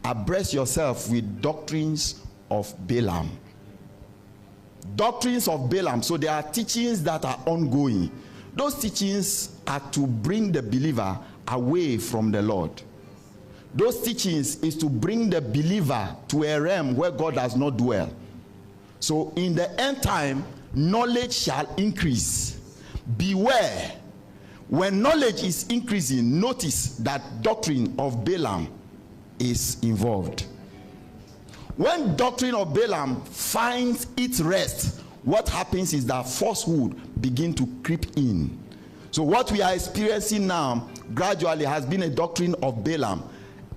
abreast yourself with doctrines of Balaam. Doctrines of Balaam. So there are teachings that are ongoing. Those teachings are to bring the believer away from the Lord. Those teachings is to bring the believer to a realm where God does not dwell. So in the end time, knowledge shall increase. Beware. When knowledge is increasing, notice that doctrine of Balaam is involved. When doctrine of Balaam finds its rest, what happens is that falsehood begin to creep in. So what we are experiencing now gradually has been a doctrine of Balaam,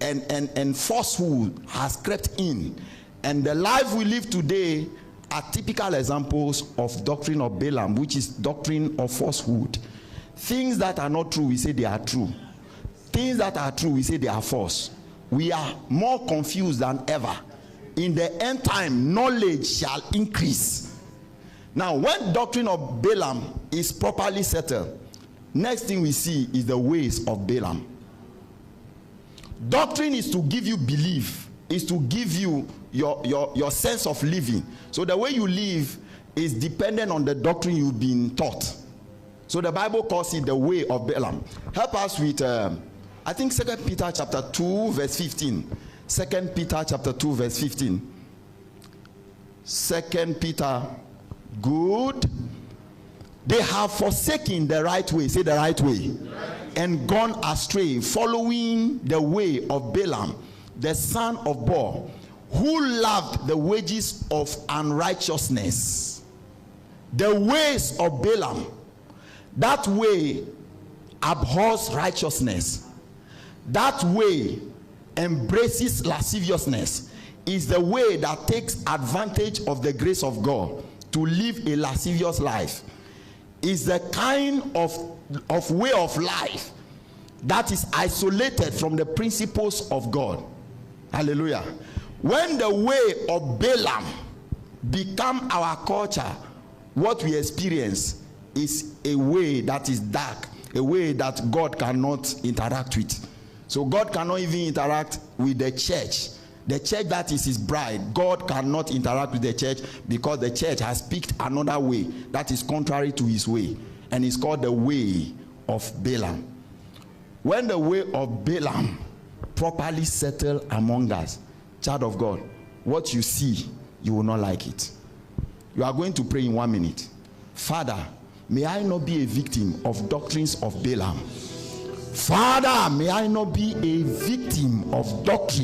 and falsehood has crept in. And the life we live today are typical examples of doctrine of Balaam, which is doctrine of falsehood. Things that are not true, we say they are true. Things that are true, we say they are false. We are more confused than ever. In the end time, knowledge shall increase. Now, when doctrine of Balaam is properly settled, next thing we see is the ways of Balaam. Doctrine is to give you belief, is to give you your sense of living. So the way you live is dependent on the doctrine you've been taught. So the Bible calls it the way of Balaam. Help us with, I think 2 Peter chapter 2 verse 15. 2 Peter chapter 2 verse 15. 2 Peter, good. They have forsaken the right way, say the right way, and gone astray, following the way of Balaam, the son of Beor, who loved the wages of unrighteousness. The ways of Balaam, that way abhors righteousness. That way embraces lasciviousness. Is the way that takes advantage of the grace of God to live a lascivious life. Is the kind of way of life that is isolated from the principles of God. Hallelujah. When the way of Balaam become our culture, what we experience is a way that is dark, a way that God cannot interact with. So God cannot even interact with the church. The church that is his bride, God cannot interact with the church because the church has picked another way that is contrary to his way, and it's called the way of Balaam. When the way of Balaam properly settled among us, child of God, what you see, you will not like it. You are going to pray in 1 minute. Father, may I not be a victim of doctrines of Balaam. Father, may I not be a victim of doctrine